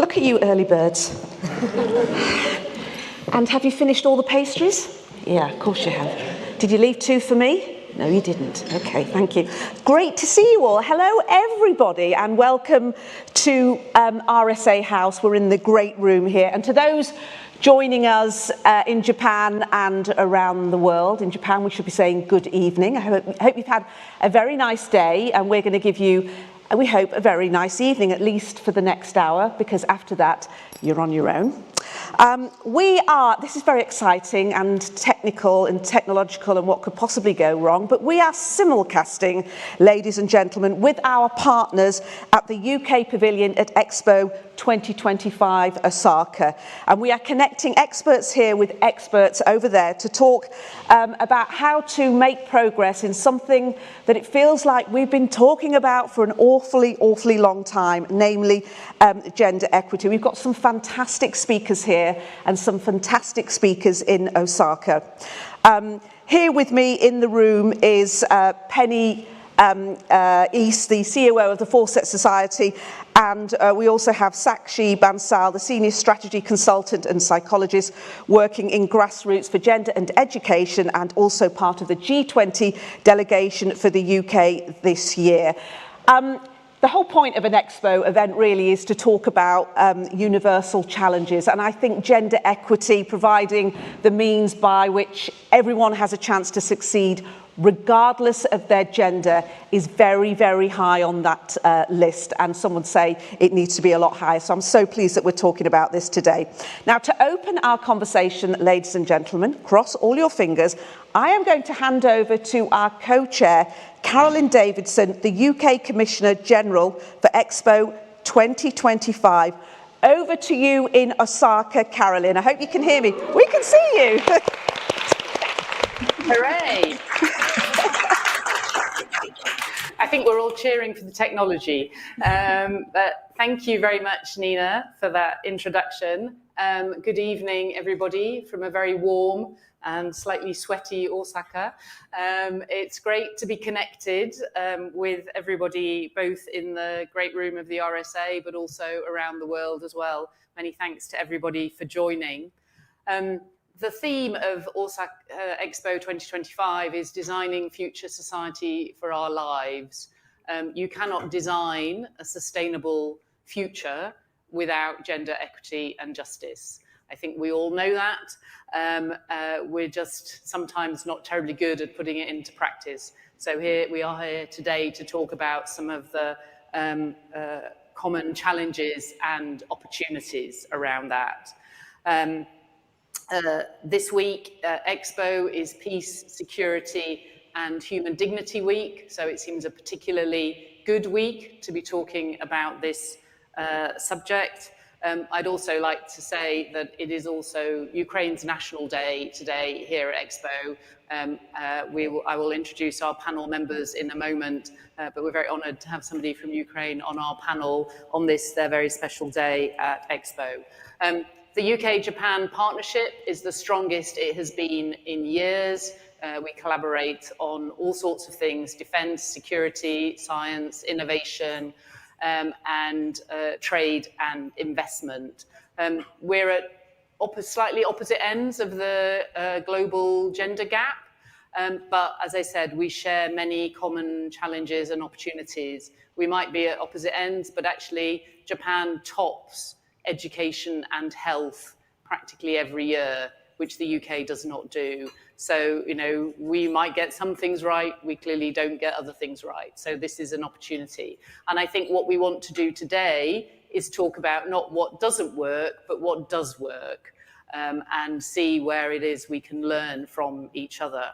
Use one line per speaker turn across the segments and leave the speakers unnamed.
Look at you early birds. And have you finished all the pastries? Yeah, of course you have. Did you leave 2 for me? No, you didn't. Okay, thank you. Great to see you all. Hello, everybody, and welcome to RSA House. We're in the great room here. And to those joining us in Japan and around the world, in Japan we should be saying good evening. I hope you've had a very nice day, and we're going to give you, we hope, a very nice evening, at least for the next hour, because after that you're on your own. This is very exciting and technical and technological and what could possibly go wrong, but we are simulcasting, ladies and gentlemen, with our partners at the UK Pavilion at Expo 2025 Osaka. And we are connecting experts here with experts over there to talk about how to make progress in something that it feels like we've been talking about for an awfully long time, namely gender equity. We've got some fantastic speakers here and some fantastic speakers in Osaka. Here with me in the room is Penny East, the CEO of the Fawcett Society, and we also have Sakshi Bansal, the Senior Strategy Consultant and Psychologist working in grassroots for gender and education and also part of the G20 delegation for the UK this year. The whole point of an Expo event really is to talk about universal challenges, and I think gender equity, providing the means by which everyone has a chance to succeed regardless of their gender, is very high on that list, and some would say it needs to be a lot higher. So I'm so pleased that we're talking about this today. Now, to open our conversation, ladies and gentlemen, cross all your fingers, I am going to hand over to our co-chair, Carolyn Davidson, the UK Commissioner General for Expo 2025. Over to you in Osaka, Carolyn. I hope you can hear me. We can see you.
Hooray! I think we're all cheering for the technology. But thank you very much, Nina, for that introduction. Good evening, everybody, from a very warm and slightly sweaty Osaka. It's great to be connected with everybody, both in the great room of the RSA, but also around the world as well. Many thanks to everybody for joining. The theme of Osaka Expo 2025 is designing future society for our lives. You cannot design a sustainable future without gender equity and justice. I think we all know that. We're just sometimes not terribly good at putting it into practice. So we are here today to talk about some of the common challenges and opportunities around that. This week, Expo is Peace, Security and Human Dignity Week, so it seems a particularly good week to be talking about this subject. I'd also like to say that it is also Ukraine's National Day today here at Expo. I will introduce our panel members in a moment, but we're very honoured to have somebody from Ukraine on our panel on this, their very special day at Expo. The UK-Japan partnership is the strongest it has been in years. We collaborate on all sorts of things: defence, security, science, innovation, and trade and investment. We're at slightly opposite ends of the global gender gap, but as I said, we share many common challenges and opportunities. We might be at opposite ends, but actually Japan tops education and health practically every year, which the UK does not do. So, we might get some things right, we clearly don't get other things right. So this is an opportunity. And I think what we want to do today is talk about not what doesn't work, but what does work, and see where it is we can learn from each other.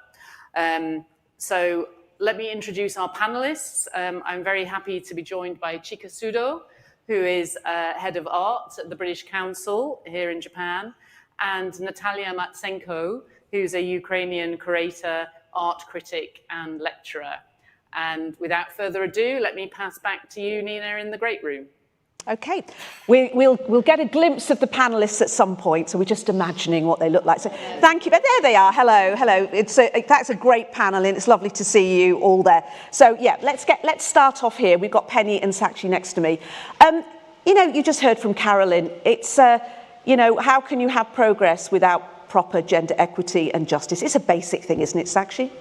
So let me introduce our panelists. I'm very happy to be joined by Chika Sudo, who is head of art at the British Council here in Japan, and Natalia Matsenko, who's a Ukrainian curator, art critic, and lecturer. And without further ado, let me pass back to you, Nina, in the great room.
Okay, we'll get a glimpse of the panellists at some point, so we're just imagining what they look like. So thank you. But there they are. Hello. That's a great panel, and it's lovely to see you all there. So yeah, let's start off here. We've got Penny and Sakshi next to me. You know, you just heard from Carolyn. It's, you know, how can you have progress without proper gender equity and justice? It's a basic thing, isn't it, Sakshi?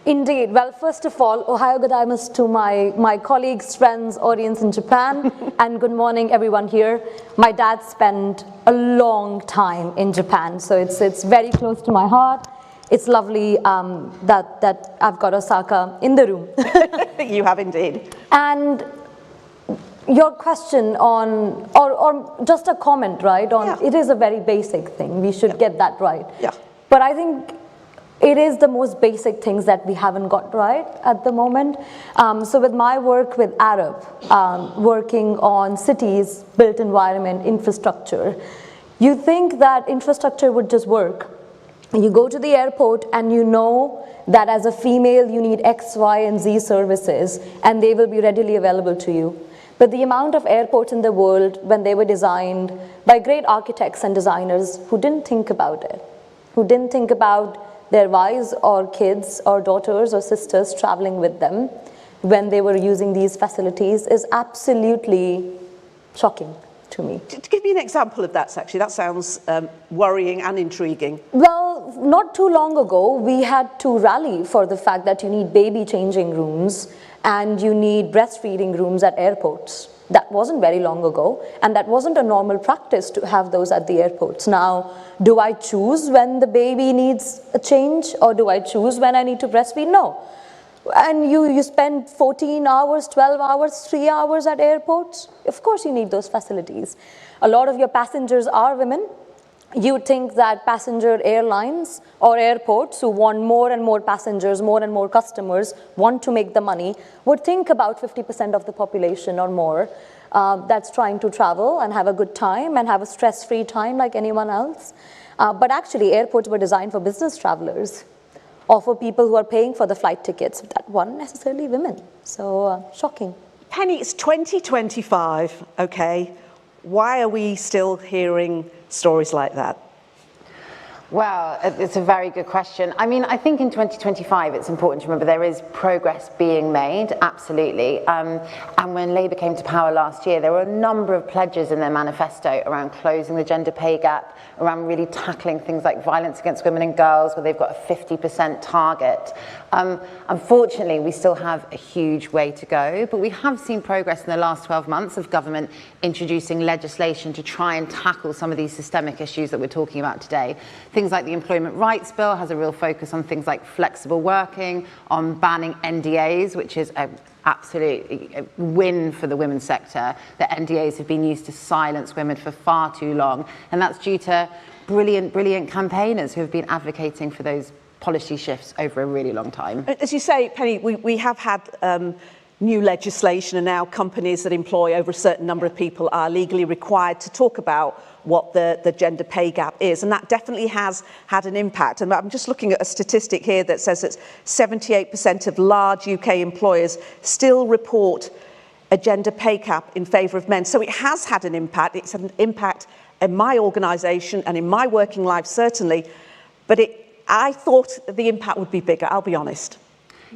Indeed. Well, first of all, Ohio gozaimasu to my colleagues, friends, audience in Japan, and good morning everyone here. My dad spent a long time in Japan, so it's very close to my heart. It's lovely that I've got Osaka in the room.
You have indeed.
And your question on, or just a comment, right, on it is a very basic thing. We should get that right.
Yeah.
But I think it is the most basic things that we haven't got right at the moment. So with my work with Arab, working on cities, built environment, infrastructure, you think that infrastructure would just work. You go to the airport and you know that as a female you need X, Y, and Z services and they will be readily available to you. But the amount of airports in the world when they were designed by great architects and designers who didn't think about it, who didn't think about their wives or kids or daughters or sisters traveling with them when they were using these facilities is absolutely shocking to me.
Give me an example of that, actually. That sounds worrying and intriguing.
Well, not too long ago, we had to rally for the fact that you need baby changing rooms and you need breastfeeding rooms at airports. That wasn't very long ago, and that wasn't a normal practice to have those at the airports. Now, do I choose when the baby needs a change, or do I choose when I need to breastfeed? No. And you spend 14 hours, 12 hours, 3 hours at airports? Of course you need those facilities. A lot of your passengers are women. You think that passenger airlines or airports who want more and more passengers, more and more customers, want to make the money, would think about 50% of the population or more that's trying to travel and have a good time and have a stress-free time like anyone else. But actually airports were designed for business travelers, or for people who are paying for the flight tickets that weren't necessarily women. So shocking.
Penny, it's 2025, okay? Why are we still hearing stories like that?
Well, it's a very good question. I mean, I think in 2025, it's important to remember there is progress being made, absolutely. And when Labour came to power last year, there were a number of pledges in their manifesto around closing the gender pay gap, around really tackling things like violence against women and girls, where they've got a 50% target. Unfortunately, we still have a huge way to go, but we have seen progress in the last 12 months of government introducing legislation to try and tackle some of these systemic issues that we're talking about today. Things like the Employment Rights Bill has a real focus on things like flexible working, on banning NDAs, which is an absolute win for the women's sector. The NDAs have been used to silence women for far too long, and that's due to brilliant campaigners who have been advocating for those policy shifts over a really long time.
As you say, Penny, we have had new legislation, and now companies that employ over a certain number of people are legally required to talk about what the gender pay gap is, and that definitely has had an impact. And I'm just looking at a statistic here that says that 78% of large UK employers still report a gender pay gap in favour of men. So it has had an impact. It's had an impact in my organisation and in my working life, certainly, but I thought the impact would be bigger, I'll be honest.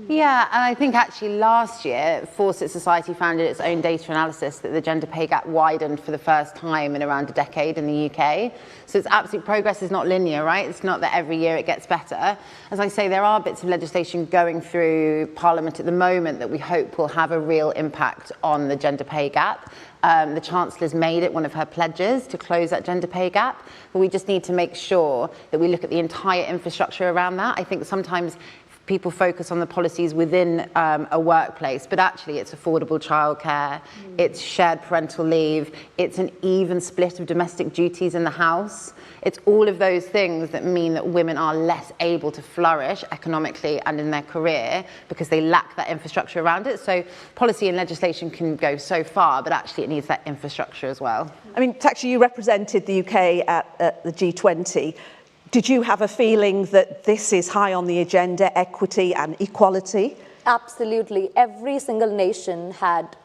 Yeah, and I think actually last year, Fawcett Society found in its own data analysis that the gender pay gap widened for the first time in around a decade in the UK. So it's absolute progress is not linear, right? It's not that every year it gets better. As I say, there are bits of legislation going through Parliament at the moment that we hope will have a real impact on the gender pay gap. The Chancellor's made it one of her pledges to close that gender pay gap, but we just need to make sure that we look at the entire infrastructure around that. I think sometimes people focus on the policies within a workplace, but actually it's affordable childcare, it's shared parental leave, it's an even split of domestic duties in the house. It's all of those things that mean that women are less able to flourish economically and in their career because they lack that infrastructure around it. So policy and legislation can go so far, but actually it needs that infrastructure as well. I mean,
Taksha, you represented the UK at the G20. Did you have a feeling that this is high on the agenda, equity and equality?
Absolutely. Every single nation had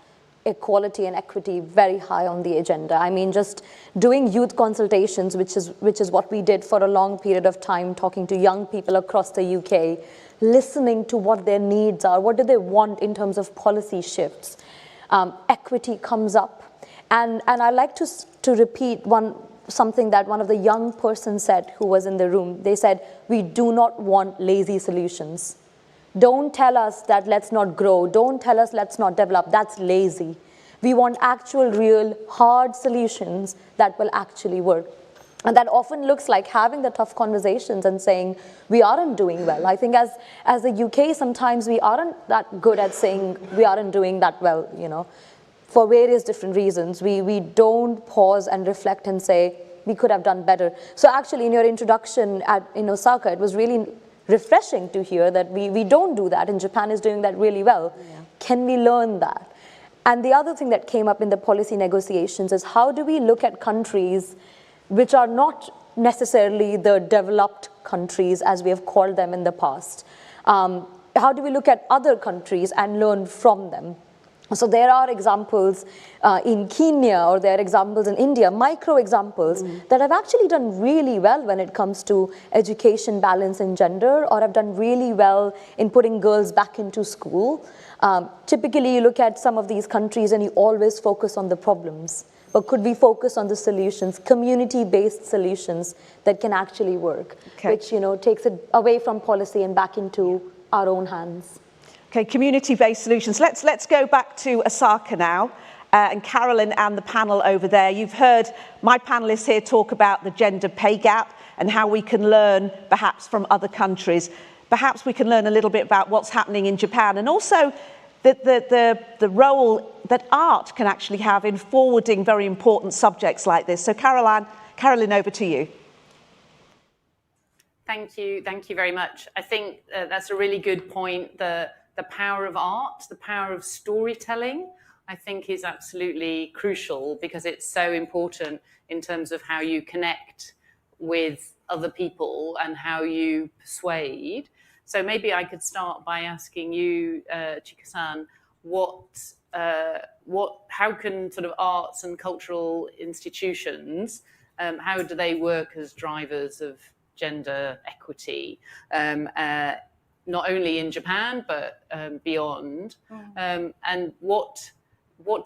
equality and equity very high on the agenda. I mean, just doing youth consultations, which is what we did for a long period of time, talking to young people across the UK, listening to what their needs are, what do they want in terms of policy shifts. Equity comes up. And I like to repeat something that one of the young persons said who was in the room. They said, we do not want lazy solutions. Don't tell us that let's not grow. Don't tell us let's not develop. That's lazy. We want actual, real, hard solutions that will actually work. And that often looks like having the tough conversations and saying, we aren't doing well. I think as the UK, sometimes we aren't that good at saying we aren't doing that well, you know, for various different reasons. We don't pause and reflect and say, we could have done better. So actually, in your introduction in Osaka, it was really refreshing to hear that we don't do that, and Japan is doing that really well. Yeah. Can we learn that? And the other thing that came up in the policy negotiations is how do we look at countries which are not necessarily the developed countries as we have called them in the past? How do we look at other countries and learn from them? So there are examples in Kenya, or there are examples in India, micro examples that have actually done really well when it comes to education balance and gender, or have done really well in putting girls back into school. Typically, you look at some of these countries and you always focus on the problems. But could we focus on the solutions, community-based solutions that can actually work, which, you know, takes it away from policy and back into our own hands?
Okay, community-based solutions. Let's go back to Osaka now, and Carolyn and the panel over there. You've heard my panelists here talk about the gender pay gap and how we can learn perhaps from other countries. Perhaps we can learn a little bit about what's happening in Japan, and also the role that art can actually have in forwarding very important subjects like this. So Carolyn, over to you.
Thank you very much. I think that's a really good point. The power of art, the power of storytelling, I think is absolutely crucial, because it's so important in terms of how you connect with other people and how you persuade. So maybe I could start by asking you, Chika-san, how can sort of arts and cultural institutions, how do they work as drivers of gender equity? Not only in Japan, but beyond. And what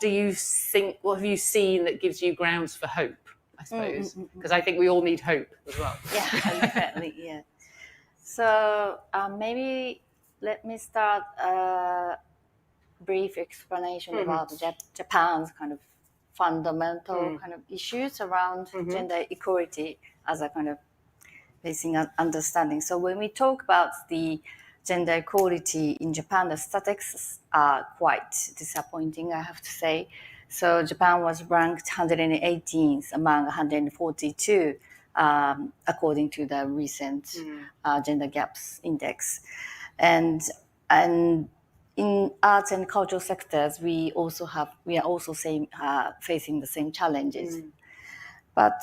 do you think, what have you seen that gives you grounds for hope, I suppose? Because I think we all need hope as well.
Yeah, definitely, yeah. So maybe let me start a brief explanation about Japan's kind of fundamental kind of issues around gender equality as a kind of basic understanding. So when we talk about the gender equality in Japan, the statistics are quite disappointing, I have to say. So Japan was ranked 118th among 142, according to the recent gender gaps index. And in arts and cultural sectors, we are also facing the same challenges. But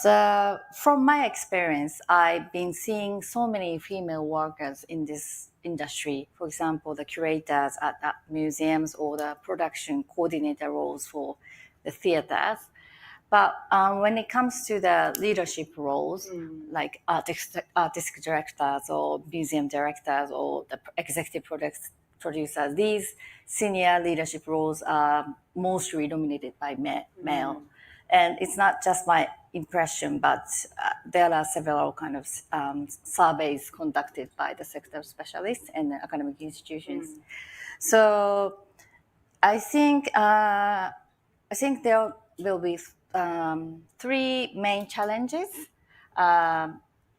from my experience, I've been seeing so many female workers in this industry. For example, the curators at museums, or the production coordinator roles for the theaters. But when it comes to the leadership roles, like artistic directors or museum directors or the executive producers, these senior leadership roles are mostly dominated by male. And it's not just my impression, but there are several kind of surveys conducted by the sector specialists and the academic institutions. So I think there will be three main challenges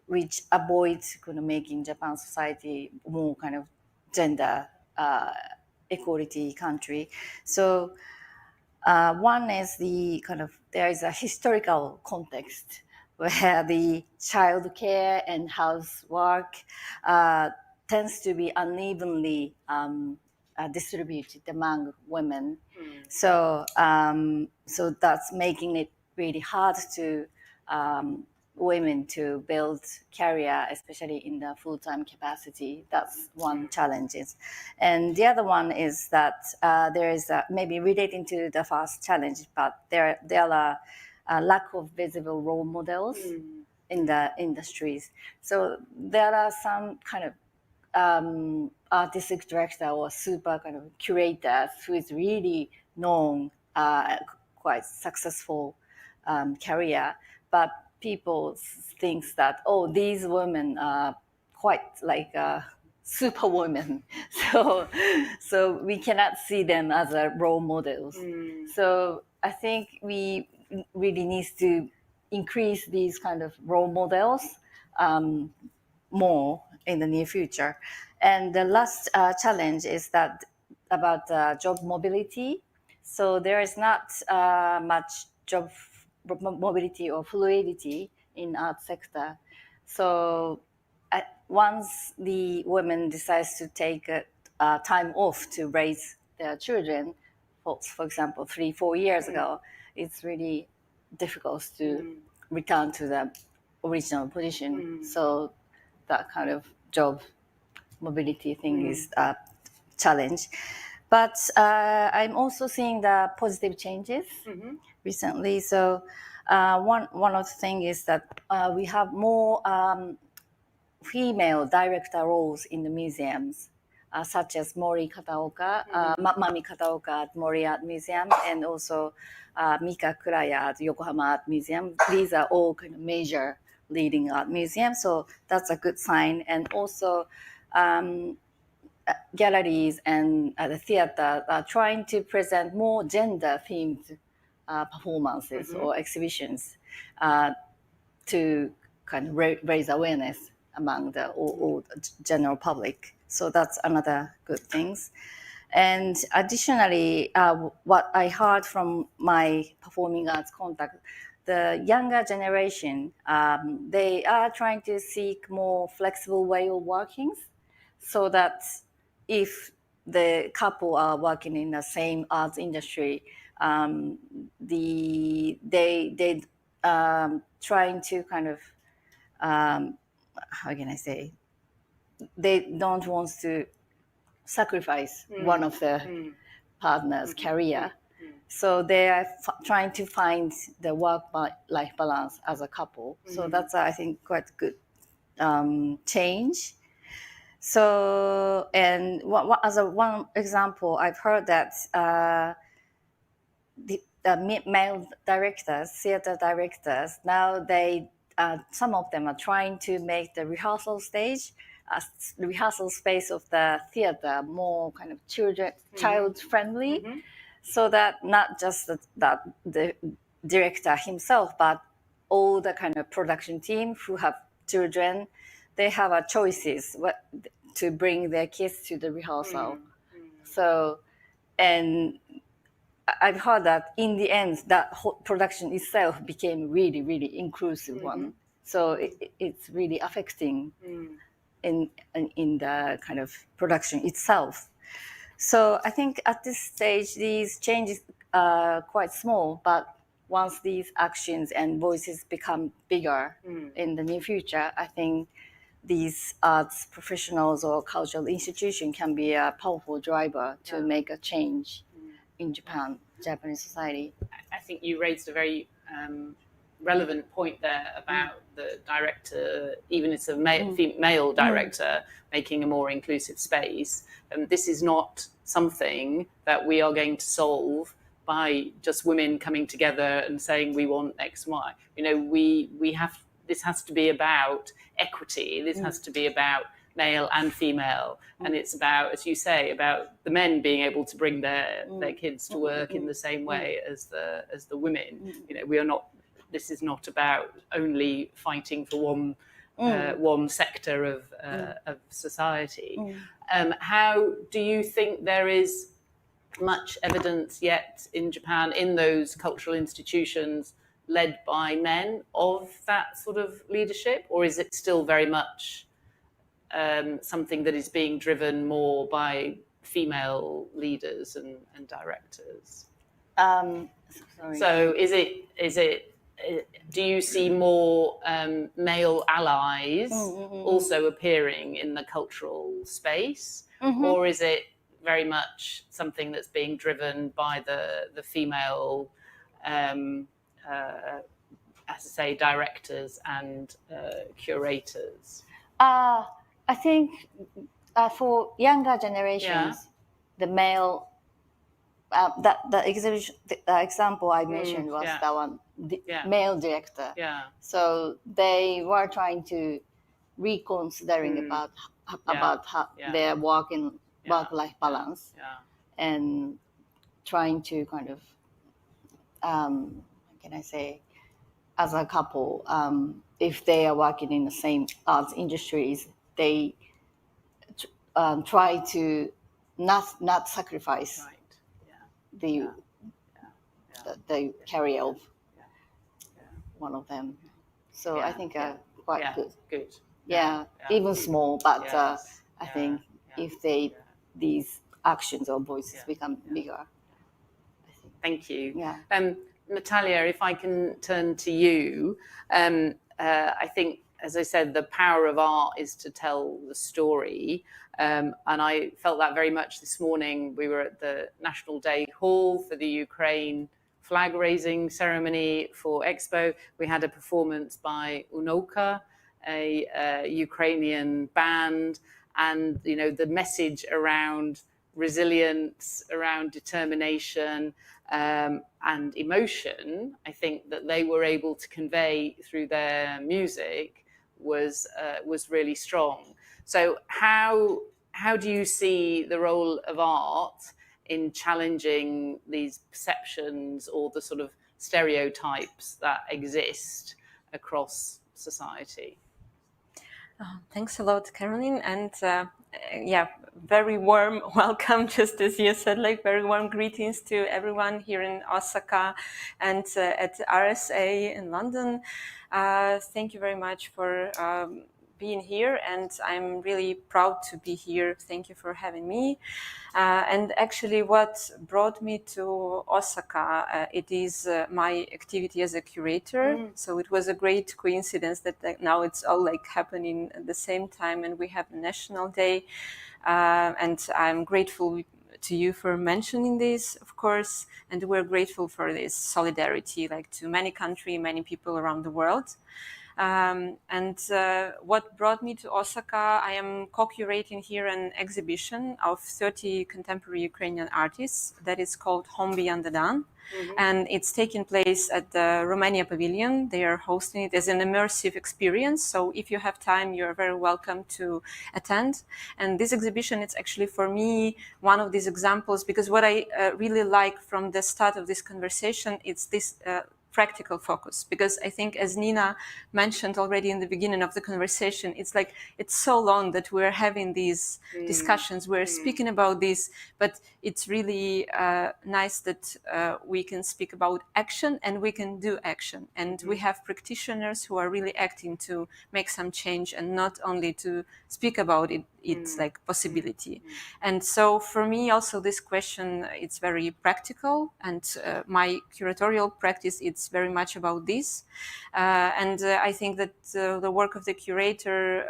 which avoid kind of making Japan society more kind of gender equality country. So one is there is a historical context where the child care and housework tends to be unevenly distributed among women. So that's making it really hard to women to build career, especially in the full-time capacity. That's one challenge. And the other one is that there is maybe relating to the first challenge, but there are a lack of visible role models in the industries. So there are some kind of artistic director or super kind of curators who is really known quite successful career, but people think that, oh, these women are quite like superwomen, so we cannot see them as role models. So I think we really need to increase these kind of role models more in the near future. And the last challenge is that about job mobility. So there is not much job mobility or fluidity in art sector. So once the women decides to take time off to raise their children, for example, 3-4 years ago, it's really difficult to return to the original position. So that kind of job mobility thing is a challenge. But I'm also seeing the positive changes recently. So one of the things is that we have more female director roles in the museums, such as Mori Kataoka, Mami Kataoka at Mori Art Museum, and also Mika Kuraya at Yokohama Art Museum. These are all kind of major leading art museums, so that's a good sign. And also galleries and the theater are trying to present more gender-themed performances or exhibitions to kind of raise awareness among the all general public. So that's another good things. And additionally, what I heard from my performing arts contact, the younger generation, they are trying to seek more flexible way of working, so that if the couple are working in the same arts industry, they trying to kind of how can I say, they don't want to sacrifice one of the partner's career. So they are trying to find the work-life balance as a couple. So that's, I think, quite good change. So, and as one example, I've heard that the male directors, theater directors, now they some of them are trying to make the rehearsal stage, rehearsal space of the theater more kind of child friendly, so that not just that the director himself, but all the kind of production team who have children, they have a choices to bring their kids to the rehearsal. So, and I've heard that in the end, that whole production itself became really, really inclusive one. So it's really affecting in the kind of production itself. So I think at this stage, these changes are quite small, but once these actions and voices become bigger in the near future, I think these arts professionals or cultural institution can be a powerful driver to make a change in Japanese society.
I think you raised a very relevant point there about the director, even if it's a male director, making a more inclusive space. This is not something that we are going to solve by just women coming together and saying we want X, Y. You know, this has to be about equity. This has to be about male and female, and it's about, as you say, about the men being able to bring their kids to work in the same way as the women. You know, we are not. This is not about only fighting for one sector of society. How do you think there is much evidence yet in Japan, in those cultural institutions led by men, of that sort of leadership, or is it still very much something that is being driven more by female leaders and directors?
Sorry.
So is it do you see more male allies also appearing in the cultural space, or is it very much something that's being driven by the female as I say, directors and curators?
I think for younger generations, the male the exhibition, the example I mentioned was
yeah.
the one,
Yeah.
male director.
Yeah.
So they were trying to reconsidering about how their work-life balance, and trying to kind of, how can I say, as a couple, if they are working in the same arts industries, they try to not sacrifice the career of one of them. So I think quite good.
Good.
Yeah, even small, but I think if these actions or voices become bigger.
Thank you.
Yeah.
Natalia, if I can turn to you, I think, as I said, the power of art is to tell the story. And I felt that very much this morning. We were at the National Day Hall for the Ukraine flag raising ceremony for Expo. We had a performance by Unoka, a Ukrainian band, and the message around resilience, around determination, and emotion, I think that they were able to convey through their music was really strong. So how do you see the role of art in challenging these perceptions or the sort of stereotypes that exist across society?
Thanks a lot, Caroline, and very warm welcome, just as you said, like very warm greetings to everyone here in Osaka and at RSA in London. Thank you very much for being here, and I'm really proud to be here. Thank you for having me. And actually what brought me to Osaka, it is my activity as a curator. So it was a great coincidence that now it's all like happening at the same time, and we have a National Day. And I'm grateful to you for mentioning this, of course, and we're grateful for this solidarity, like to many countries, many people around the world. What brought me to Osaka, I am co-curating here an exhibition of 30 contemporary Ukrainian artists that is called Homeand. And it's taking place at the Romania Pavilion. They are hosting it as an immersive experience. So if you have time, you're very welcome to attend. And this exhibition, it's actually for me one of these examples, because what I really like from the start of this conversation, it's this practical focus, because I think, as Nina mentioned already in the beginning of the conversation, it's like it's so long that we're having these discussions, we're speaking about this, but it's really nice that we can speak about action and we can do action, and we have practitioners who are really acting to make some change and not only to speak about it. It's like possibility. And so for me also this question, it's very practical, and my curatorial practice, it's very much about this. I think that the work of the curator,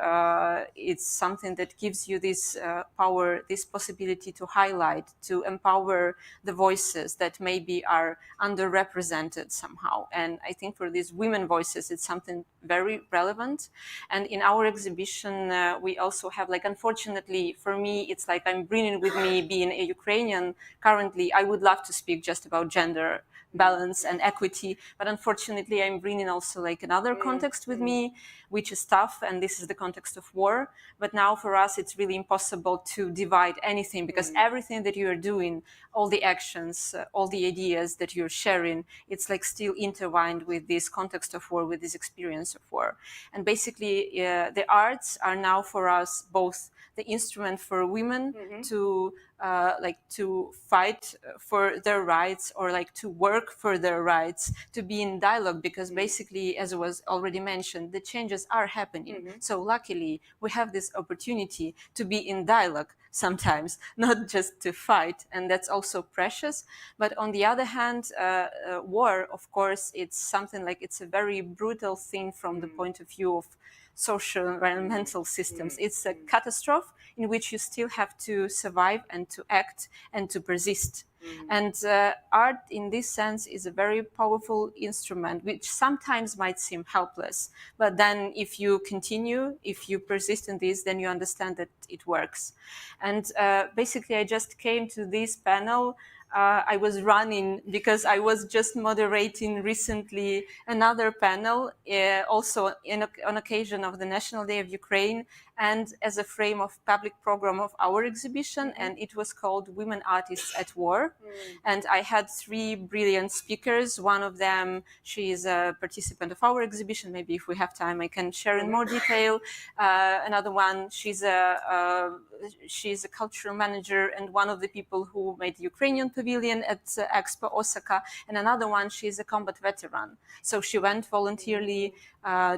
it's something that gives you this power, this possibility to highlight, to empower the voices that maybe are underrepresented somehow. And I think for these women voices, it's something very relevant. And in our exhibition, we also have, like, unfortunately for me, it's like I'm bringing with me, being a Ukrainian currently, I would love to speak just about gender balance and equity, but unfortunately I'm bringing also like another context with me, which is tough, and this is the context of war. But now for us it's really impossible to divide anything, because everything that you are doing, all the actions, all the ideas that you're sharing, it's like still intertwined with this context of war, with this experience of war. And basically the arts are now for us both the instrument for women to to fight for their rights, or like to work for their rights, to be in dialogue, because basically, as was already mentioned, the changes are happening. So luckily we have this opportunity to be in dialogue sometimes, not just to fight, and that's also precious. But on the other hand, war, of course, it's something like, it's a very brutal thing from the point of view of social environmental systems. It's a catastrophe in which you still have to survive and to act and to persist. And art in this sense is a very powerful instrument, which sometimes might seem helpless, but then if you continue, if you persist in this, then you understand that it works. And basically I just came to this panel I was running because I was just moderating recently another panel, also on occasion of the National Day of Ukraine, and as a frame of public program of our exhibition, and it was called Women Artists at War. And I had 3 brilliant speakers. One of them, she is a participant of our exhibition. Maybe if we have time, I can share in more detail. Another one, she's a cultural manager and one of the people who made the Ukrainian pavilion at Expo Osaka. And another one, she's a combat veteran. So she went voluntarily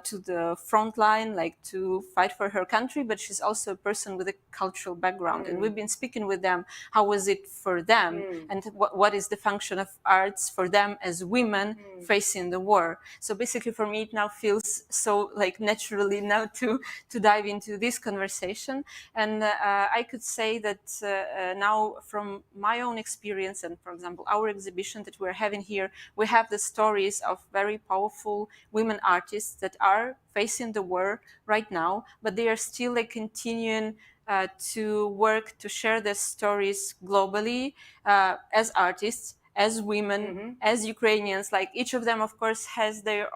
to the front line, like to fight for her country, but she's also a person with a cultural background. And we've been speaking with them, how was it for them? And what is the function of arts for them as women facing the war? So basically for me, it now feels so like naturally now to dive into this conversation. And I could say that now from my own experience and for example, our exhibition that we're having here, we have the stories of very powerful women artists that are facing the war right now, but they are still like continuing to work to share their stories globally as artists, as women, as Ukrainians. Like each of them, of course, has their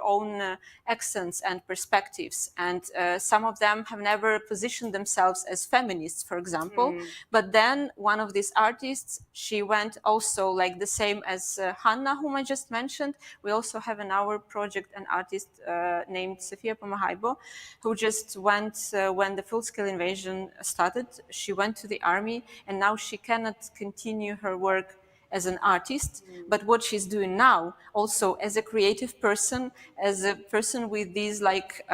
own accents and perspectives. And some of them have never positioned themselves as feminists, for example. But then one of these artists, she went also like the same as Hanna, whom I just mentioned. We also have in our project an artist named Sofia Pomahaibo, who just went when the full-scale invasion started. She went to the army, and now she cannot continue her work as an artist, but what she's doing now also as a creative person, as a person with these like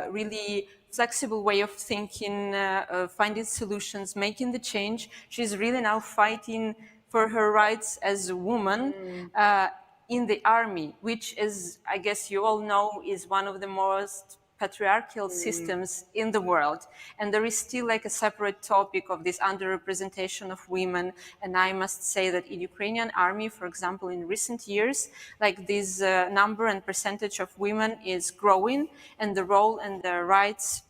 really flexible way of thinking, finding solutions, making the change. She's really now fighting for her rights as a woman in the army, which is, I guess you all know, is one of the most patriarchal systems in the world. And there is still like a separate topic of this underrepresentation of women. And I must say that in Ukrainian army, for example, in recent years, like this number and percentage of women is growing, and the role and the rights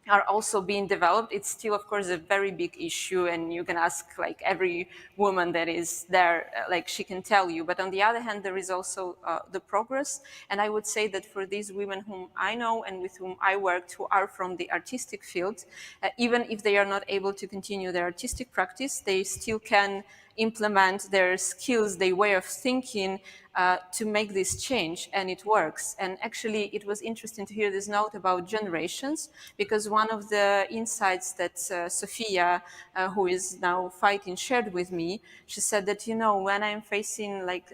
are also being developed. It's still, of course, a very big issue, and you can ask like every woman that is there, like she can tell you. But on the other hand, there is also the progress. And I would say that for these women whom I know and with whom I worked, who are from the artistic field, even if they are not able to continue their artistic practice, they still can implement their skills, their way of thinking to make this change, and it works. And actually, it was interesting to hear this note about generations, because one of the insights that Sophia, who is now fighting, shared with me, she said that, you know, when I'm facing like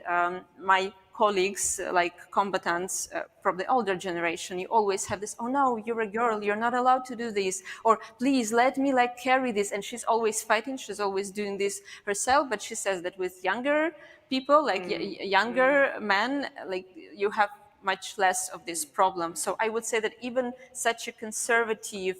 my colleagues, like combatants from the older generation, you always have this, oh no, you're a girl, you're not allowed to do this, or please let me like carry this. And she's always fighting, she's always doing this herself. But she says that with younger people, like younger men, like you have much less of this problem. So I would say that even such a conservative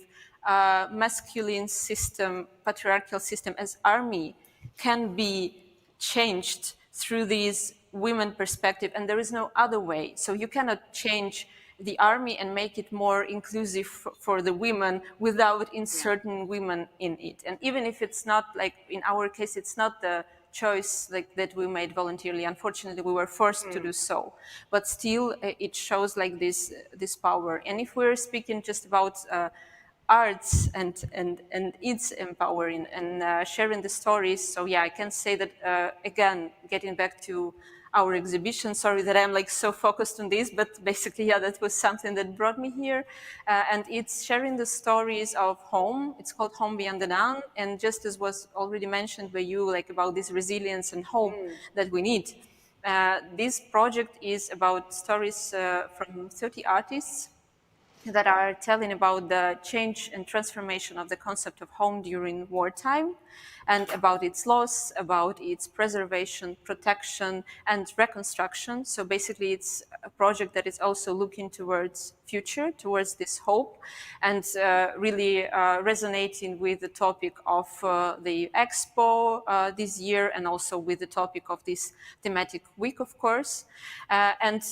masculine system, patriarchal system as army can be changed through these women perspective, and there is no other way. So you cannot change the army and make it more inclusive for the women without inserting women in it. And even if it's not like in our case, it's not the choice like that we made voluntarily. Unfortunately, we were forced to do so. But still, it shows like this power. And if we're speaking just about arts and its empowering and sharing the stories. So yeah, I can say that again, getting back to our exhibition, sorry that I'm like so focused on this, but basically, yeah, that was something that brought me here. And it's sharing the stories of home. It's called Home Beyond the Dawn. And just as was already mentioned by you, like about this resilience and hope that we need. This project is about stories from 30 artists that are telling about the change and transformation of the concept of home during wartime, and about its loss, about its preservation, protection, and reconstruction. So basically, it's a project that is also looking towards future, towards this hope, and really resonating with the topic of the Expo this year, and also with the topic of this thematic week, of course. And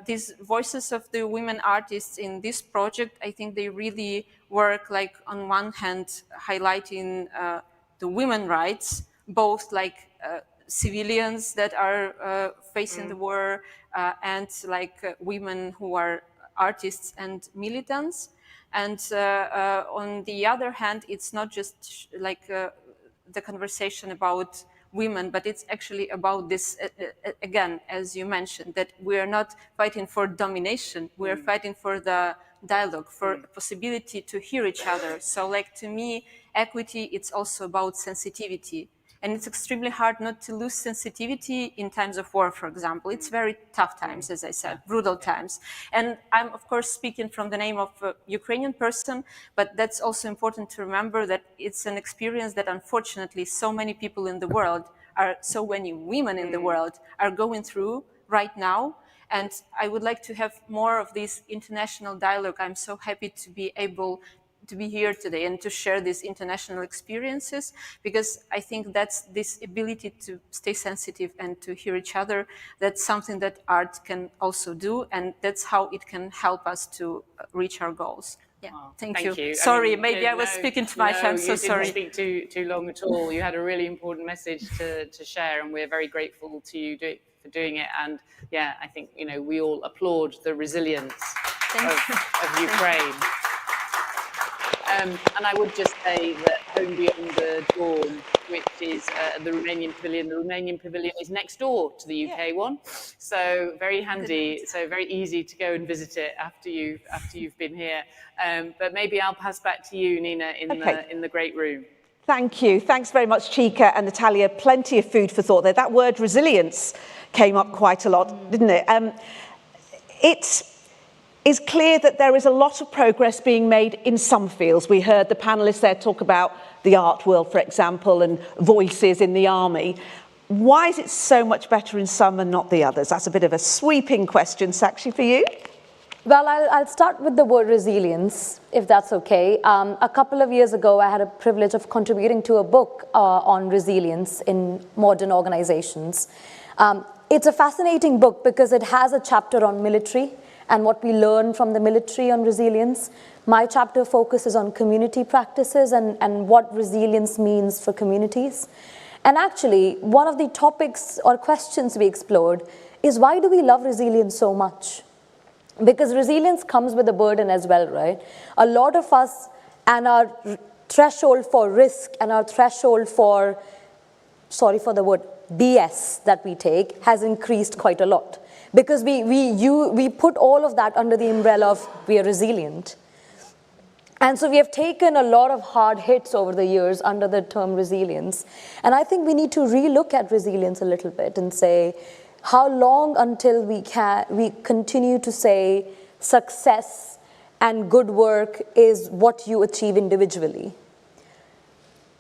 these voices of the women artists in this project, I think they really work like on one hand highlighting the women's rights, both like civilians that are facing the war, and like women who are artists and militants. And on the other hand, it's not just like the conversation about women, but it's actually about this, again, as you mentioned, that we are not fighting for domination, we are fighting for the dialogue, for possibility to hear each other. So like to me, equity, it's also about sensitivity. And it's extremely hard not to lose sensitivity in times of war, for example. It's very tough times, as I said, brutal times. And I'm, of course, speaking from the name of a Ukrainian person, but that's also important to remember that it's an experience that, unfortunately, so many people in the world so many women in the world are going through right now. And I would like to have more of this international dialogue. I'm so happy to be able to be here today and to share these international experiences, because I think that's this ability to stay sensitive and to hear each other. That's something that art can also do, and that's how it can help us to reach our goals. Yeah, thank you. Sorry, maybe I was speaking too much. I'm so sorry.
You didn't speak too long at all. You had a really important message to share, and we're very grateful to you for doing it. And yeah, I think we all applaud the resilience of Ukraine. And I would just say that Home Beyond the Dawn, which is the Romanian Pavilion is next door to the UK one. So very handy, so very easy to go and visit it after you've been here. But maybe I'll pass back to you, Nina, in the great room.
Thank you. Thanks very much, Chika and Natalia. Plenty of food for thought there. That word resilience came up quite a lot, didn't it? It's clear that there is a lot of progress being made in some fields. We heard the panellists there talk about the art world, for example, and voices in the army. Why is it so much better in some and not the others? That's a bit of a sweeping question, Sakshi, for you.
Well, I'll start with the word resilience, if that's okay. A couple of years ago, I had a privilege of contributing to a book on resilience in modern organizations. It's a fascinating book because it has a chapter on military and what we learn from the military on resilience. My chapter focuses on community practices and what resilience means for communities. And actually, one of the topics or questions we explored is, why do we love resilience so much? Because resilience comes with a burden as well, right? A lot of us, and our threshold for risk and our threshold for, sorry for the word, BS that we take has increased quite a lot. Because we put all of that under the umbrella of we are resilient. And so we have taken a lot of hard hits over the years under the term resilience. And I think we need to relook at resilience a little bit and say, how long until we continue to say success and good work is what you achieve individually?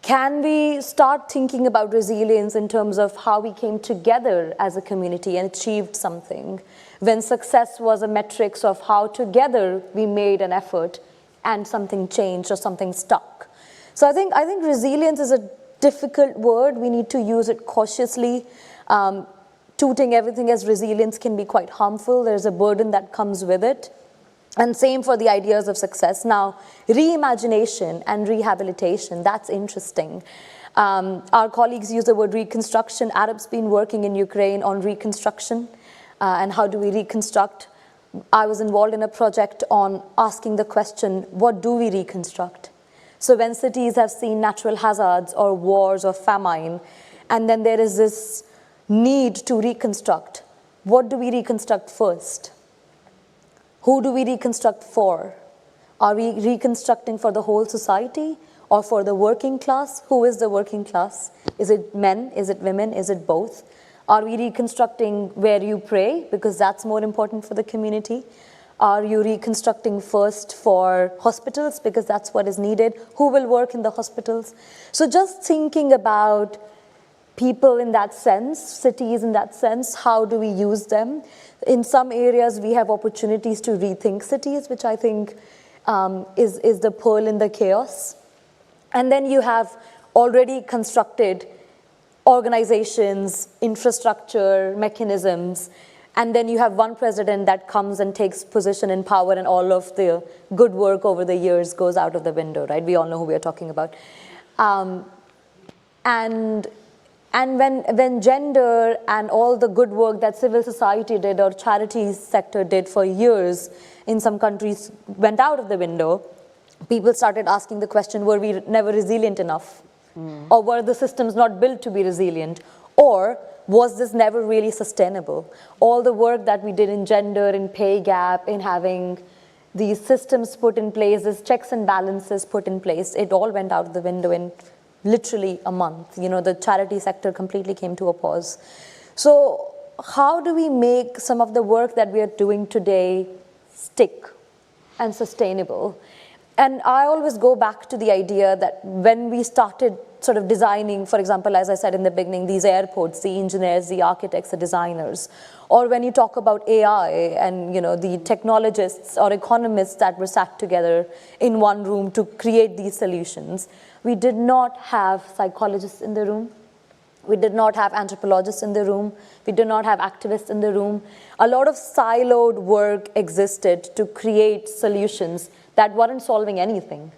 Can we start thinking about resilience in terms of how we came together as a community and achieved something, when success was a metric of how together we made an effort and something changed or something stuck? So I think resilience is a difficult word. We need to use it cautiously. Tooting everything as resilience can be quite harmful. There's a burden that comes with it. And same for the ideas of success. Now, reimagination and rehabilitation, that's interesting. Our colleagues use the word reconstruction. Arab's been working in Ukraine on reconstruction and how do we reconstruct. I was involved in a project on asking the question, what do we reconstruct? So when cities have seen natural hazards or wars or famine, and then there is this need to reconstruct, what do we reconstruct first? Who do we reconstruct for? Are we reconstructing for the whole society or for the working class? Who is the working class? Is it men? Is it women? Is it both? Are we reconstructing where you pray? Because that's more important for the community. Are you reconstructing first for hospitals? Because that's what is needed. Who will work in the hospitals? So just thinking about people in that sense, cities in that sense, how do we use them? In some areas, we have opportunities to rethink cities, which I think is the pearl in the chaos. And then you have already constructed organizations, infrastructure, mechanisms, and then you have one president that comes and takes position in power, and all of the good work over the years goes out of the window, right? We all know who we are talking about. And And when gender and all the good work that civil society did or charities sector did for years in some countries went out of the window, people started asking the question, were we never resilient enough? Or were the systems not built to be resilient? Or was this never really sustainable? All the work that we did in gender, in pay gap, in having these systems put in place, these checks and balances put in place, it all went out of the window in literally a month. You know, the charity sector completely came to a pause. So how do we make some of the work that we are doing today stick and sustainable? And I always go back to the idea that when we started sort of designing, for example, as I said in the beginning, these airports, the engineers, the architects, the designers, or when you talk about AI and, you know, the technologists or economists that were sat together in one room to create these solutions, we did not have psychologists in the room. We did not have anthropologists in the room. We did not have activists in the room. A lot of siloed work existed to create solutions that weren't solving anything,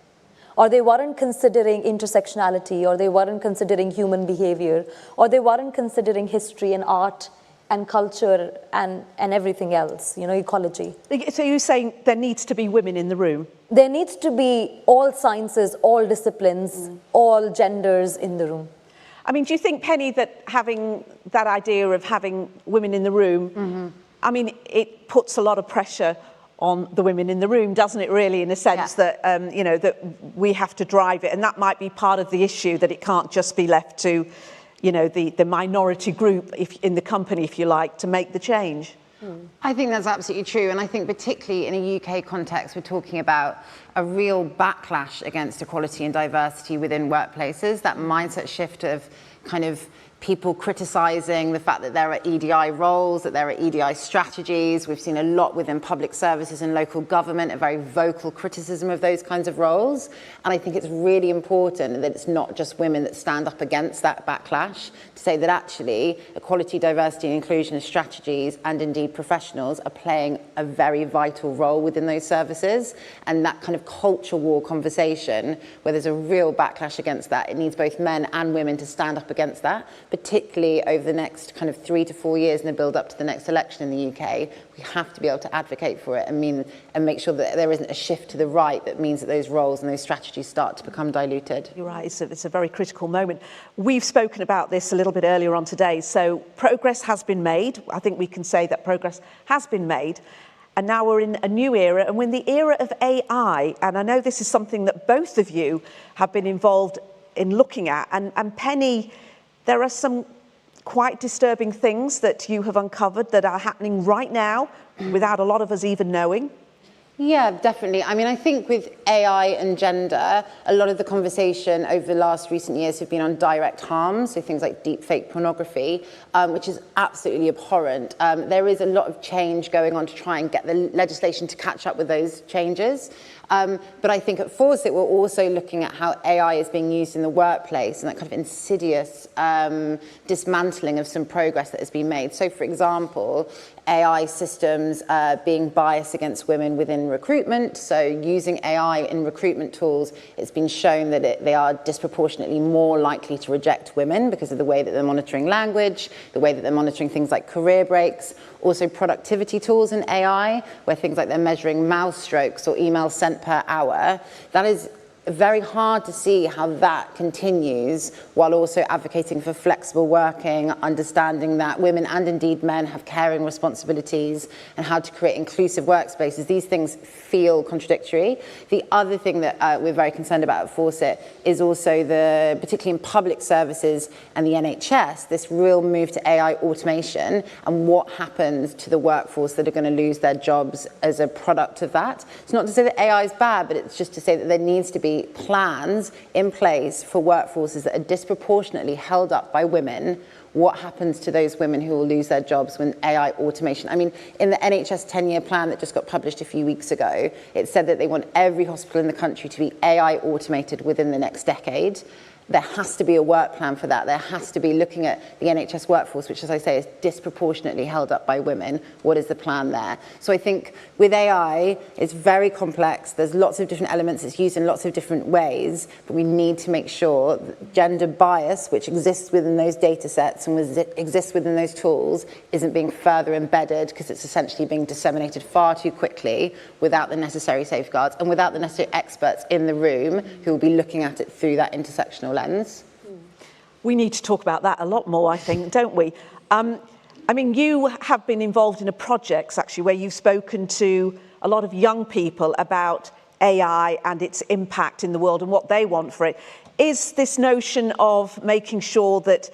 or they weren't considering intersectionality, or they weren't considering human behavior, or they weren't considering history and art and culture and everything else, you know, ecology.
So you're saying there needs to be women in the room?
There needs to be all sciences, all disciplines, all genders in the room.
I mean, do you think, Penny, that having that idea of having women in the room, I mean, it puts a lot of pressure on the women in the room, doesn't it, really, in a sense that, you know, that we have to drive it. And that might be part of the issue, that it can't just be left to, you know, the minority group in the company, if you like, to make the change.
I think that's absolutely true. And I think particularly in a UK context, we're talking about a real backlash against equality and diversity within workplaces, that mindset shift of kind of people criticising the fact that there are EDI roles, that there are EDI strategies. We've seen a lot within public services and local government, a very vocal criticism of those kinds of roles. And I think it's really important that it's not just women that stand up against that backlash, to say that actually equality, diversity and inclusion strategies and indeed professionals are playing a very vital role within those services. And that kind of culture war conversation, where there's a real backlash against that, it needs both men and women to stand up against that, particularly over the next kind of 3 to 4 years in the build up to the next election in the UK. We have to be able to advocate for it and make sure that there isn't a shift to the right that means that those roles and those strategies start to become diluted.
You're right, it's a very critical moment. We've spoken about this a little bit earlier on today. So progress has been made. I think we can say that progress has been made. And now we're in a new era, and we're in the era of AI. And I know this is something that both of you have been involved in looking at. And Penny, there are some quite disturbing things that you have uncovered that are happening right now without a lot of us even knowing.
Yeah, definitely. I mean, I think with AI and gender, a lot of the conversation over the last recent years have been on direct harm, so things like deepfake pornography, which is absolutely abhorrent. There is a lot of change going on to try and get the legislation to catch up with those changes. But I think at Fawcett, we're also looking at how AI is being used in the workplace and that kind of insidious dismantling of some progress that has been made. So, for example, AI systems being biased against women within recruitment. So using AI in recruitment tools, it's been shown that they are disproportionately more likely to reject women because of the way that they're monitoring language, the way that they're monitoring things like career breaks. Also productivity tools in AI, where things like they're measuring mouse strokes or emails sent per hour. That is very hard to see how that continues while also advocating for flexible working, understanding that women and indeed men have caring responsibilities and how to create inclusive workspaces. These things feel contradictory. The other thing that we're very concerned about at Fawcett is also particularly in public services and the NHS, this real move to AI automation and what happens to the workforce that are going to lose their jobs as a product of that. It's not to say that AI is bad, but it's just to say that there needs to be plans in place for workforces that are disproportionately held up by women. What happens to those women who will lose their jobs when AI automation? I mean, in the NHS 10-year plan that just got published a few weeks ago, it said that they want every hospital in the country to be AI automated within the next decade. there has to be a work plan for that. There has to be looking at the NHS workforce, which, as I say, is disproportionately held up by women. What is the plan there? So I think with AI, it's very complex. There's lots of different elements. It's used in lots of different ways, but we need to make sure that gender bias, which exists within those data sets and exists within those tools, isn't being further embedded, because it's essentially being disseminated far too quickly without the necessary safeguards and without the necessary experts in the room who will be looking at it through that intersectional lens.
We need to talk about that a lot more, I think, don't we? I mean, you have been involved in a project, actually, where you've spoken to a lot of young people about AI and its impact in the world and what they want for it. Is this notion of making sure that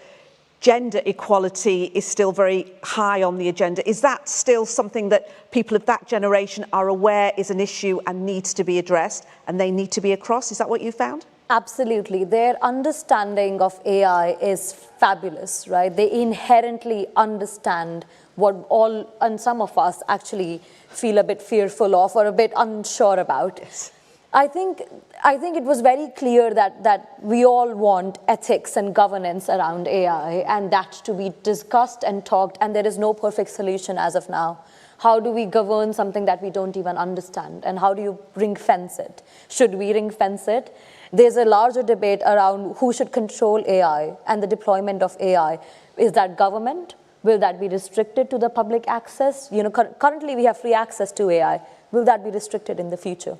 gender equality is still very high on the agenda, is that still something that people of that generation are aware is an issue and needs to be addressed and they need to be across? Is that what you found?
Absolutely. Their understanding of AI is fabulous, right? They inherently understand what all, and some of us actually feel a bit fearful of or a bit unsure about.
Yes.
I think it was very clear that we all want ethics and governance around AI, and that to be discussed and talked, and there is no perfect solution as of now. How do we govern something that we don't even understand? And how do you ring fence it? Should we ring fence it? There's a larger debate around who should control AI and the deployment of AI. Is that government? Will that be restricted to the public access? You know, currently we have free access to AI. Will that be restricted in the future?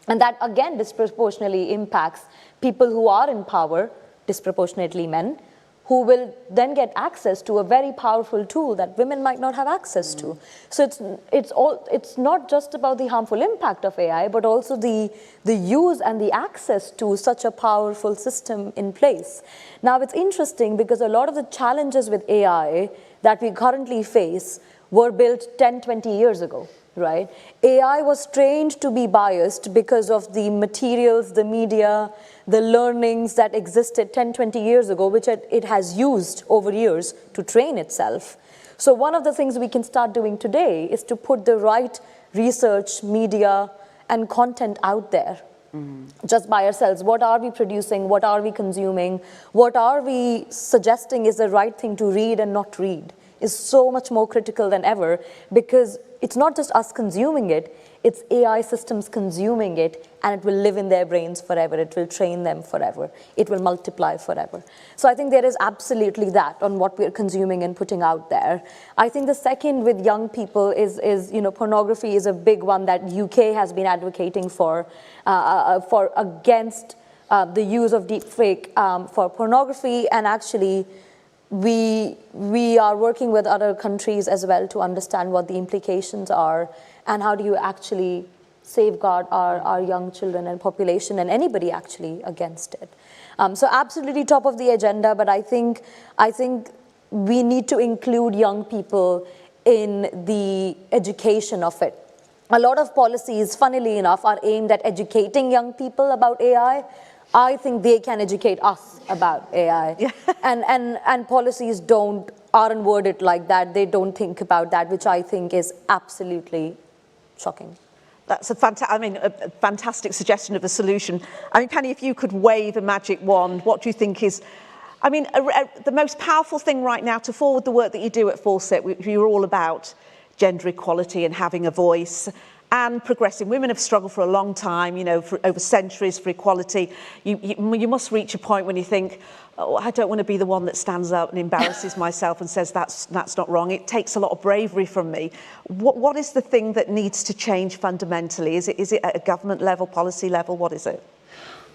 And that, again, disproportionately impacts people who are in power, disproportionately men, who will then get access to a very powerful tool that women might not have access to. So it's not just about the harmful impact of AI, but also the use and the access to such a powerful system in place. Now, it's interesting because a lot of the challenges with AI that we currently face were built 10, 20 years ago. Right? AI was trained to be biased because of the materials, the media, the learnings that existed 10, 20 years ago, which it has used over years to train itself. So one of the things we can start doing today is to put the right research, media, and content out there. Just by ourselves. What are we producing? What are we consuming? What are we suggesting is the right thing to read and not read is so much more critical than ever, because it's not just us consuming it, it's AI systems consuming it, and it will live in their brains forever. It will train them forever. It will multiply forever. So I think there is absolutely that on what we're consuming and putting out there. I think the second with young people is pornography is a big one that UK has been advocating for against the use of deepfake for pornography, and actually we are working with other countries as well to understand what the implications are and how do you actually safeguard our young children and population and anybody actually against it. So absolutely top of the agenda, but I think we need to include young people in the education of it. A lot of policies, funnily enough, are aimed at educating young people about AI. I think they can educate us about AI. Yeah. And policies aren't worded like that. They don't think about that, which I think is absolutely shocking.
That's a fantastic suggestion of a solution. I mean, Penny, if you could wave a magic wand, what do you think is, the most powerful thing right now to forward the work that you do at Fawcett? You're all about gender equality and having a voice and progressing. Women have struggled for a long time, for over centuries for equality. You must reach a point when you think, oh, I don't want to be the one that stands up and embarrasses myself and says that's not wrong. It takes a lot of bravery from me. What is the thing that needs to change fundamentally? Is it at a government level, policy level? What is it?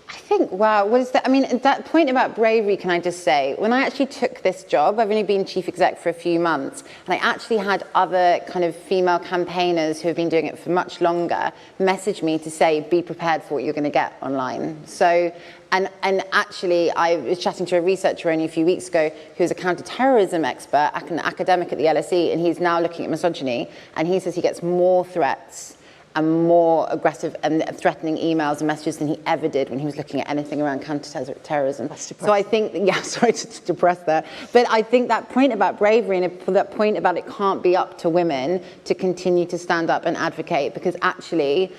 I think, wow, what is that? I mean, that point about bravery, can I just say, when I actually took this job, I've only been chief exec for a few months, and I actually had other kind of female campaigners who have been doing it for much longer message me to say, be prepared for what you're going to get online. So, and actually, I was chatting to a researcher only a few weeks ago who's a counter-terrorism expert, an academic at the LSE, and he's now looking at misogyny, and he says he gets more threats and more aggressive and threatening emails and messages than he ever did when he was looking at anything around counter-terrorism. So I think, sorry to depress there, but I think that point about bravery and that point about it can't be up to women to continue to stand up and advocate, because actually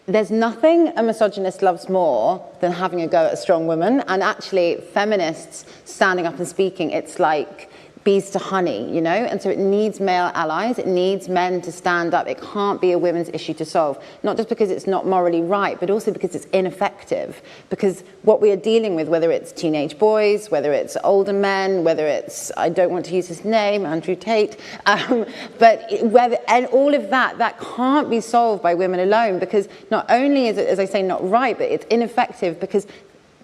there's nothing a misogynist loves more than having a go at a strong woman. And actually, feminists standing up and speaking, it's like bees to honey, you know? And so it needs male allies, it needs men to stand up. It can't be a women's issue to solve, not just because it's not morally right, but also because it's ineffective. Because what we are dealing with, whether it's teenage boys, whether it's older men, whether it's, I don't want to use his name, Andrew Tate, and all of that can't be solved by women alone, because not only is it, as I say, not right, but it's ineffective, because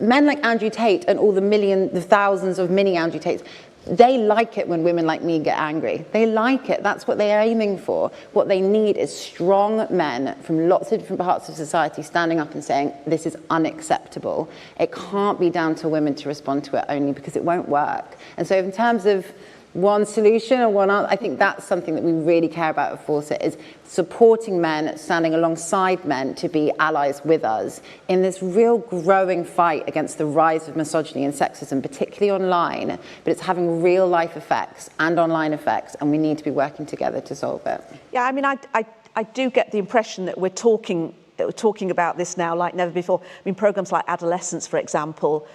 men like Andrew Tate and all the thousands of mini Andrew Tates, they like it when women like me get angry. They like it. That's what they are aiming for. What they need is strong men from lots of different parts of society standing up and saying, this is unacceptable. It can't be down to women to respond to it only, because it won't work. And so in terms of one solution or one other, I think that's something that we really care about at Fawcett, is supporting men, standing alongside men to be allies with us in this real growing fight against the rise of misogyny and sexism, particularly online, but it's having real life effects and online effects, and we need to be working together to solve it.
Yeah, I mean, I do get the impression that we're talking about this now like never before. I mean, programmes like Adolescence, for example,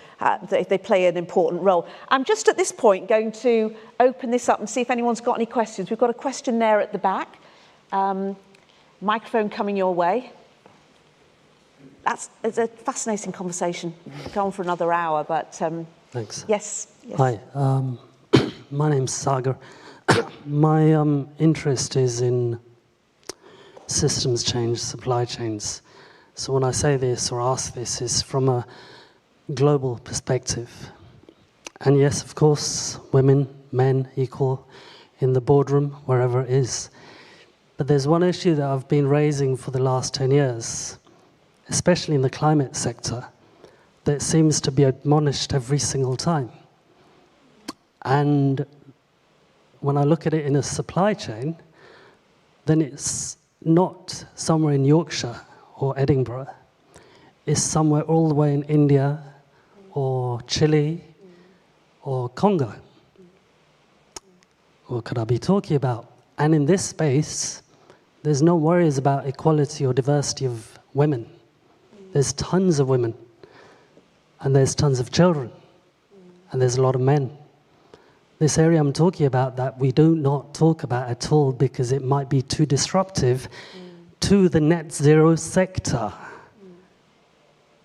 they play an important role. I'm just at this point going to open this up and see if anyone's got any questions. We've got a question there at the back. Microphone coming your way. It's a fascinating conversation. Go on for another hour, but
thanks.
Yes.
Hi, my name's Sagar. My interest is in systems change, supply chains. So when I say this or ask this, is from a global perspective. And yes, of course, women, men equal in the boardroom, wherever it is. But there's one issue that I've been raising for the last 10 years, especially in the climate sector, that seems to be admonished every single time. And when I look at it in a supply chain, then it's not somewhere in Yorkshire or Edinburgh. It's somewhere all the way in India or Chile or Congo. What could I be talking about? And in this space, there's no worries about equality or diversity of women. There's tons of women, and there's tons of children, and there's a lot of men. This area I'm talking about that we do not talk about at all because it might be too disruptive to the net zero sector.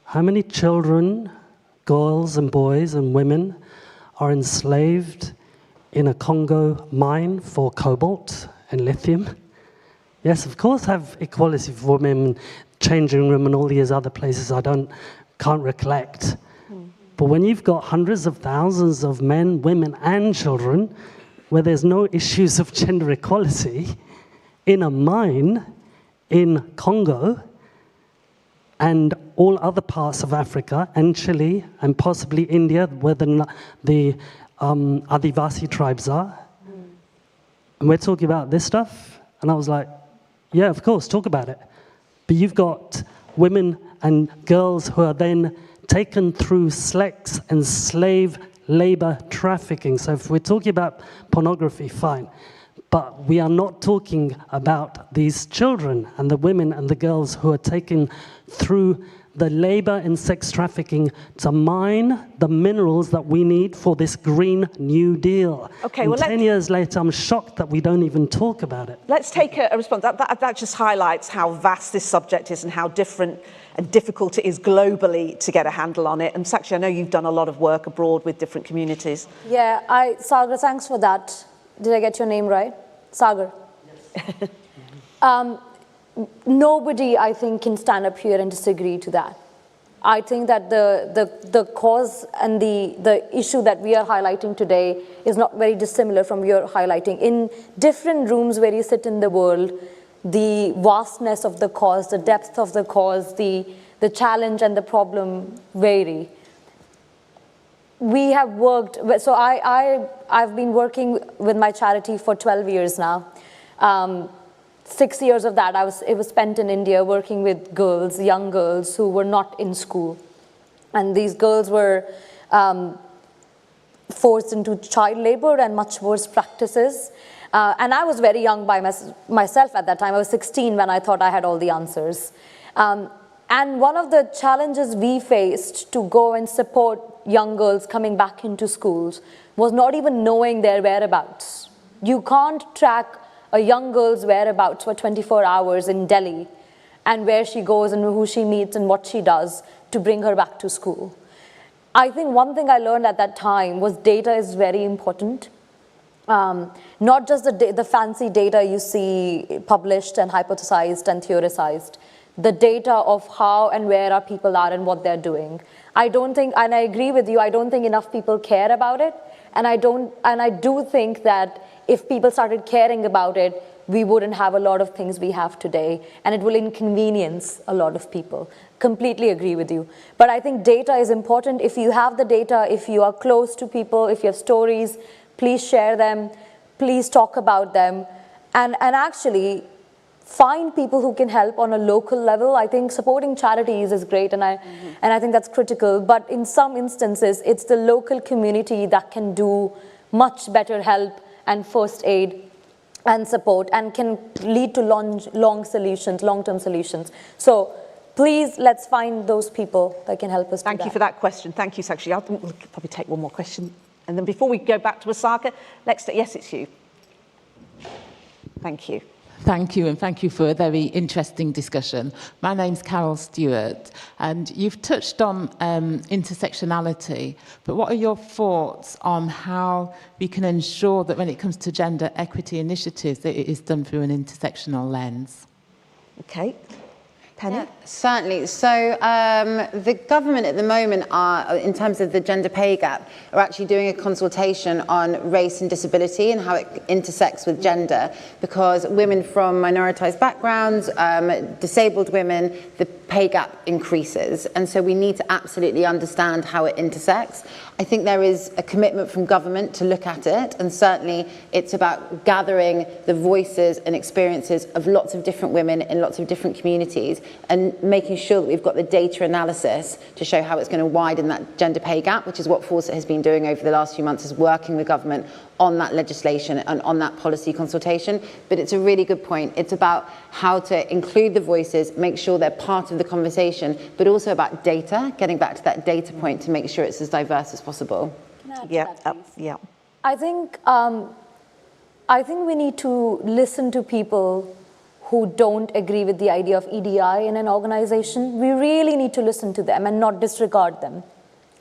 How many children, girls and boys and women are enslaved in a Congo mine for cobalt and lithium? Yes, of course, have equality for women, changing room and all these other places can't recollect. But when you've got hundreds of thousands of men, women, and children, where there's no issues of gender equality, in a mine in Congo and all other parts of Africa and Chile and possibly India, where the Adivasi tribes are, and we're talking about this stuff, and I was like, yeah, of course, talk about it. But you've got women and girls who are then taken through sex and slave labor trafficking. So if we're talking about pornography, fine. But we are not talking about these children and the women and the girls who are taken through the labor and sex trafficking to mine the minerals that we need for this Green New Deal. Okay, well, 10 years later, I'm shocked that we don't even talk about it.
Let's take a response. That just highlights how vast this subject is and how different and difficult it is globally to get a handle on it. And Sakshi, I know you've done a lot of work abroad with different communities.
Yeah, Sagar, thanks for that. Did I get your name right? Sagar? Yes. Nobody, I think, can stand up here and disagree to that. I think that the cause and the issue that we are highlighting today is not very dissimilar from your highlighting. In different rooms where you sit in the world, the vastness of the cause, the depth of the cause, the challenge and the problem vary. We have worked, so I've been working with my charity for 12 years now. 6 years of that, it was spent in India working with girls, young girls who were not in school. And these girls were forced into child labor and much worse practices. And I was very young by myself at that time. I was 16 when I thought I had all the answers. And one of the challenges we faced to go and support young girls coming back into schools was not even knowing their whereabouts. You can't track a young girl's whereabouts for 24 hours in Delhi and where she goes and who she meets and what she does to bring her back to school. I think one thing I learned at that time was data is very important. Not just the fancy data you see published and hypothesized and theorized, the data of how and where our people are and what they're doing. I don't think, and I agree with you, I don't think enough people care about it. And I do think that if people started caring about it, we wouldn't have a lot of things we have today, and it will inconvenience a lot of people. Completely agree with you. But I think data is important. If you have the data, if you are close to people, if you have stories, please share them, please talk about them, and actually find people who can help on a local level. I think supporting charities is great, and I think that's critical, but in some instances, it's the local community that can do much better help and first aid and support and can lead to long-term solutions. So please, let's find those people that can help us do that.
Thank you for that question. Thank you, Sakshi. I think we'll probably take one more question. And then before we go back to Osaka, yes, it's you. Thank you.
Thank you, and thank you for a very interesting discussion. My name's Carol Stewart, and you've touched on intersectionality, but what are your thoughts on how we can ensure that when it comes to gender equity initiatives, that it is done through an intersectional lens?
Okay. Penny?
Yeah, certainly. So the government at the moment are, in terms of the gender pay gap, are actually doing a consultation on race and disability and how it intersects with gender, because women from minoritized backgrounds, disabled women, the pay gap increases. And so we need to absolutely understand how it intersects. I think there is a commitment from government to look at it, and certainly it's about gathering the voices and experiences of lots of different women in lots of different communities and making sure that we've got the data analysis to show how it's going to widen that gender pay gap, which is what Fawcett has been doing over the last few months, is working with government on that legislation and on that policy consultation. But it's a really good point. It's about how to include the voices, make sure they're part of the conversation, but also about data, getting back to that data point to make sure it's as diverse as possible.
Can I add to
Yeah,
that, please?
yeah.
I think we need to listen to people who don't agree with the idea of EDI in an organization. We really need to listen to them and not disregard them.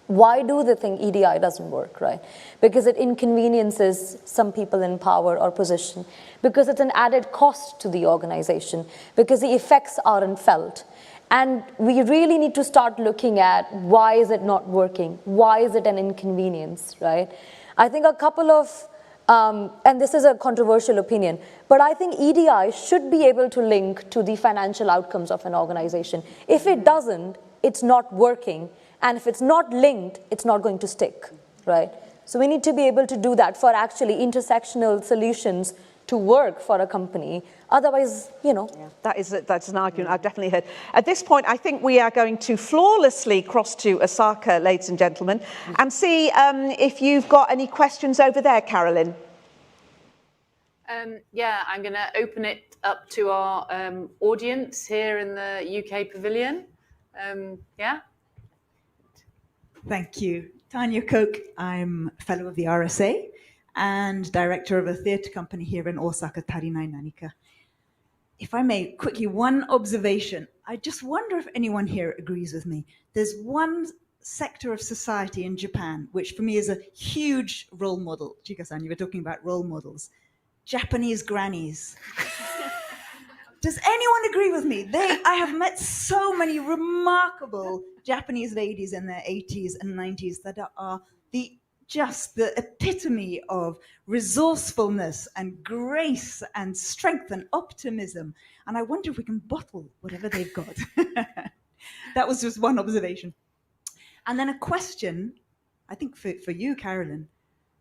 Why do they think EDI doesn't work, right? Because it inconveniences some people in power or position, because it's an added cost to the organization, because the effects aren't felt. And we really need to start looking at why is it not working? Why is it an inconvenience, right? I think a couple of, and this is a controversial opinion, but I think EDI should be able to link to the financial outcomes of an organization. If it doesn't, it's not working. And if it's not linked, it's not going to stick, right? So we need to be able to do that for actually intersectional solutions to work for a company. Otherwise, you know.
Yeah, that's an argument I've definitely heard. At this point, I think we are going to flawlessly cross to Osaka, ladies and gentlemen, and see if you've got any questions over there, Carolyn.
Yeah, I'm going to open it up to our audience here in the UK pavilion. Yeah.
Thank you. Tanya Koch, I'm a fellow of the RSA and director of a theatre company here in Osaka, Tarinai Nanika. If I may, quickly, one observation. I just wonder if anyone here agrees with me. There's one sector of society in Japan, which for me is a huge role model. Chika-san, you were talking about role models. Japanese grannies. Does anyone agree with me? I have met so many remarkable Japanese ladies in their 80s and 90s that are just the epitome of resourcefulness and grace and strength and optimism. And I wonder if we can bottle whatever they've got. That was just one observation. And then a question, I think for you, Carolyn.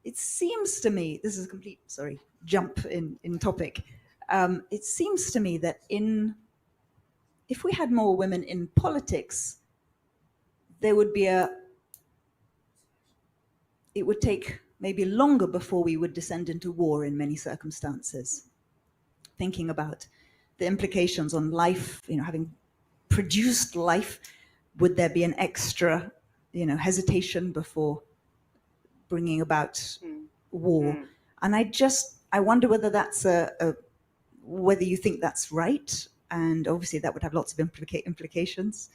It seems to me, this is a complete, jump in topic. It seems to me that if we had more women in politics, there would be it would take maybe longer before we would descend into war in many circumstances. Thinking about the implications on life, having produced life, would there be an extra, hesitation before bringing about war? And I wonder whether that's whether you think that's right, and obviously that would have lots of implications.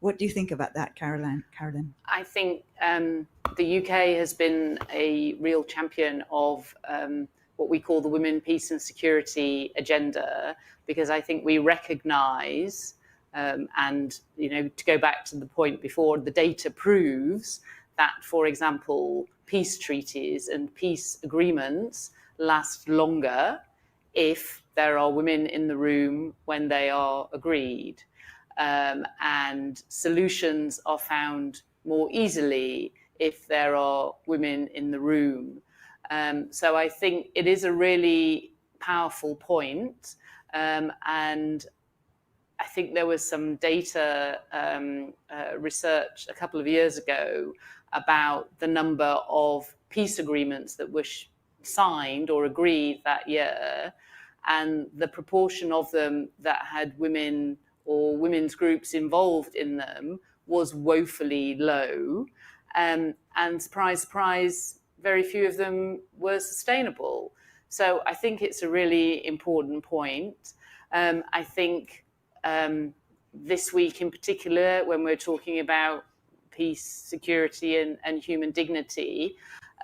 What do you think about that, Caroline?
I think the UK has been a real champion of what we call the Women, Peace and Security agenda, because I think we recognise, and to go back to the point before, the data proves that, for example, peace treaties and peace agreements last longer if there are women in the room when they are agreed. And solutions are found more easily if there are women in the room. So I think it is a really powerful point. And I think there was some data research a couple of years ago about the number of peace agreements that were signed or agreed that year, and the proportion of them that had women or women's groups involved in them was woefully low. And surprise, surprise, very few of them were sustainable. So I think it's a really important point. I think this week in particular, when we're talking about peace, security, and human dignity,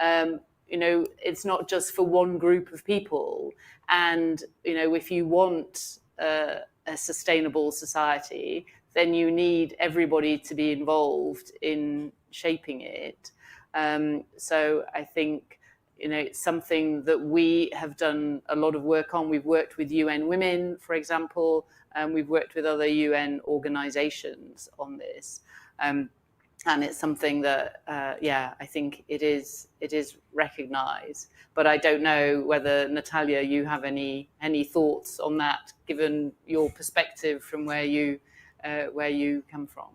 it's not just for one group of people. And, if you want a sustainable society, then you need everybody to be involved in shaping it. So I think, it's something that we have done a lot of work on. We've worked with UN Women, for example, and we've worked with other UN organizations on this. And it's something that, I think it is recognized. But I don't know whether, Natalia, you have any thoughts on that, given your perspective from where you come from.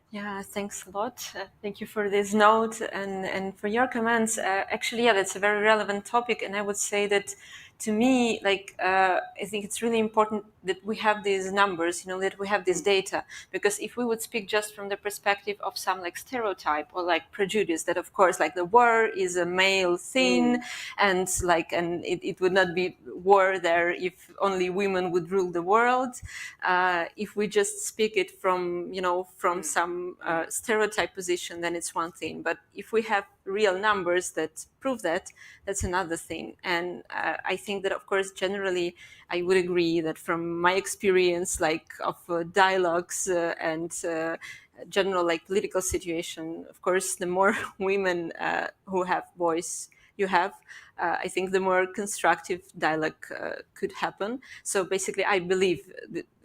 Yeah, thanks a lot. Thank you for this note and for your comments. Actually, that's a very relevant topic. And I would say that, to me, I think it's really important that we have these numbers, that we have this data. Because if we would speak just from the perspective of some stereotype or prejudice, that of course, the war is a male thing, and it would not be war there if only women would rule the world. If we just speak it from, from some stereotype position, then it's one thing. But if we have real numbers that prove that, that's another thing. And I think that, of course, generally, I would agree that from my experience, of dialogues and general political situation, of course, the more women who have voice you have, I think the more constructive dialogue could happen. So basically, I believe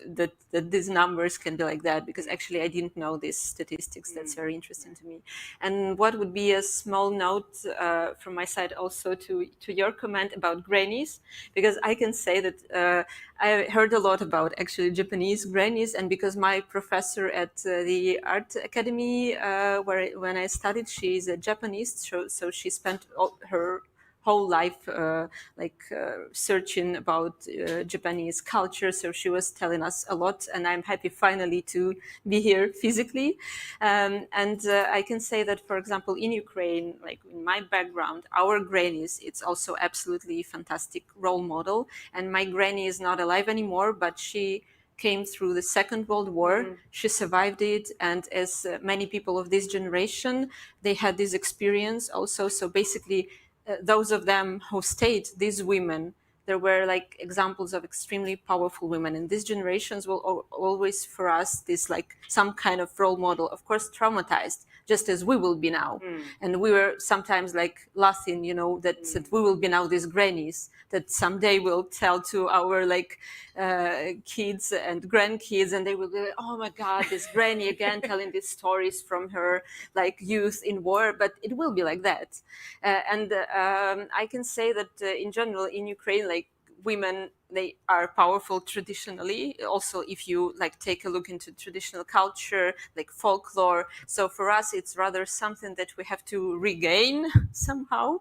that these numbers can be like that, because actually I didn't know these statistics. That's very interesting to me. And what would be a small note from my side also to your comment about grannies, because I can say that I heard a lot about actually Japanese grannies, and because my professor at the art academy when I studied, she's a Japanese, so she spent her whole life searching about Japanese culture. So she was telling us a lot, and I'm happy finally to be here physically. And I can say that, for example, in Ukraine, in my background, our grannies, it's also absolutely fantastic role model. And my granny is not alive anymore, but she came through the Second World War. She survived it. And as many people of this generation, they had this experience also. So basically, those of them who stayed, these women, there were examples of extremely powerful women. And these generations will always, for us, this some kind of role model, of course, traumatized, just as we will be now. And we were sometimes laughing, that we will be now these grannies that someday we'll tell to our kids and grandkids, and they will be like, oh my God, this granny again telling these stories from her youth in war. But it will be like that. And I can say that in general in Ukraine, women, they are powerful traditionally. Also, if you like take a look into traditional culture, like folklore. So for us, it's rather something that we have to regain somehow,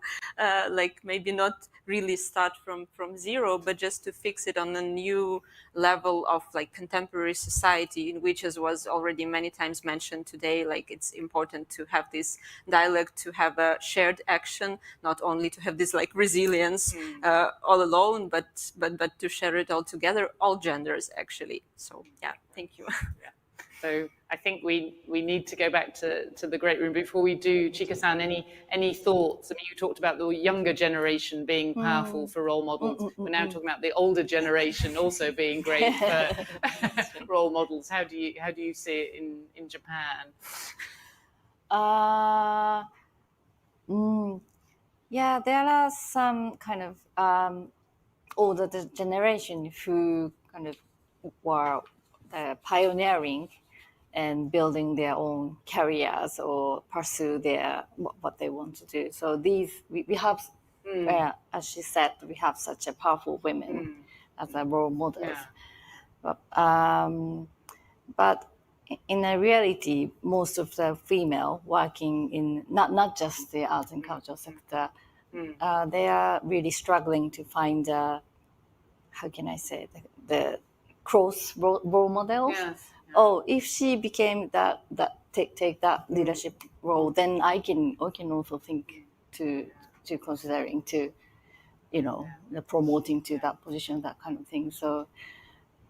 like maybe not really start from zero, but just to fix it on a new level of like contemporary society, in which, as was already many times mentioned today, like it's important to have this dialogue, to have a shared action, not only to have this like resilience all alone, but to share it all together, all genders actually. So yeah, thank you.
So I think we need to go back to the great room. Before we do, Chika-san, any thoughts? I mean, you talked about the younger generation being powerful for role models. We're now talking about the older generation also being great for role models. How do you see it in Japan?
Yeah, there are some kind of older generation who kind of were pioneering and building their own careers or pursue their what they want to do. So these we have, as she said, we have such a powerful women as a role models. But in a reality, most of the female working in not just the arts and culture sector, they are really struggling to find how can I say the cross role models.
Yes.
Oh, if she became that take that leadership role, then I can also think to considering to, the promoting to that position, that kind of thing. So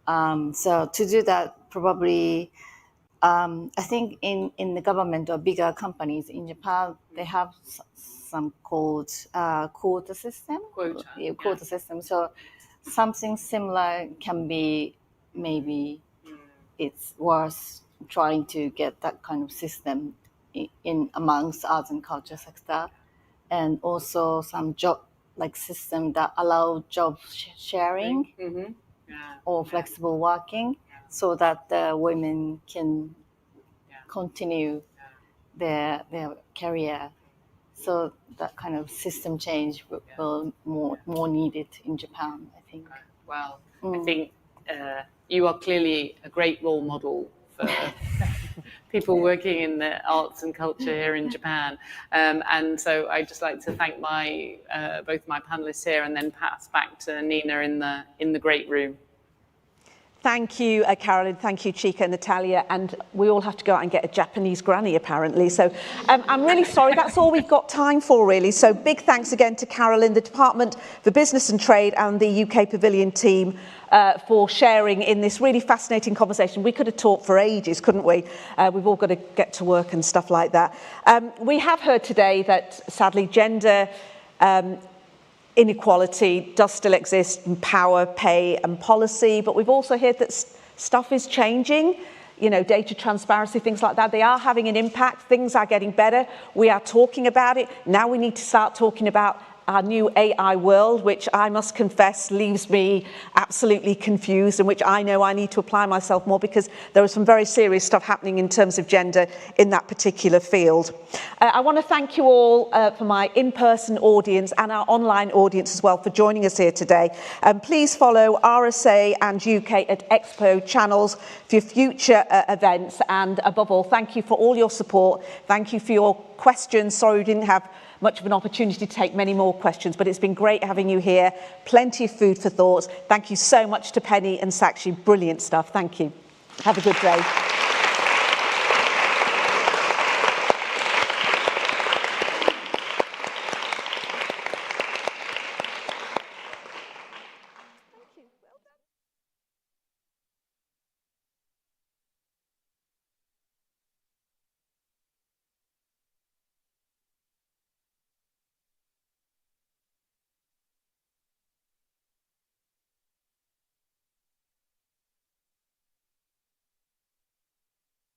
so to do that, probably I think in the government or bigger companies in Japan, they have some called quota system. Quota system. So something similar can be maybe it's worth trying to get that kind of system in amongst arts and culture sector, and also some job like system that allow job sharing or flexible working, so that the women can continue their career. So that kind of system change will more needed in Japan, I think.
Well, I think you are clearly a great role model for people working in the arts and culture here in Japan. And so I'd just like to thank both my panelists here, and then pass back to Nina in the great room.
Thank you, Carolyn. Thank you, Chika and Natalia. And we all have to go out and get a Japanese granny, apparently. So I'm really sorry. That's all we've got time for, really. So big thanks again to Carolyn, the Department for Business and Trade, and the UK Pavilion team for sharing in this really fascinating conversation. We could have talked for ages, couldn't we? We've all got to get to work and stuff like that. We have heard today that, sadly, gender inequality does still exist in power, pay and policy, but we've also heard that stuff is changing, data transparency, things like that. They are having an impact. Things are getting better. We are talking about it. Now we need to start talking about our new AI world, which I must confess leaves me absolutely confused, and which I know I need to apply myself more, because there is some very serious stuff happening in terms of gender in that particular field. I want to thank you all for my in-person audience and our online audience as well for joining us here today. Please follow RSA and UK at Expo channels for your future events, and above all, thank you for all your support. Thank you for your questions. Sorry we didn't have much of an opportunity to take many more questions, but it's been great having you here. Plenty of food for thought. Thank you so much to Penny and Sakshi. Brilliant stuff. Thank you. Have a good day.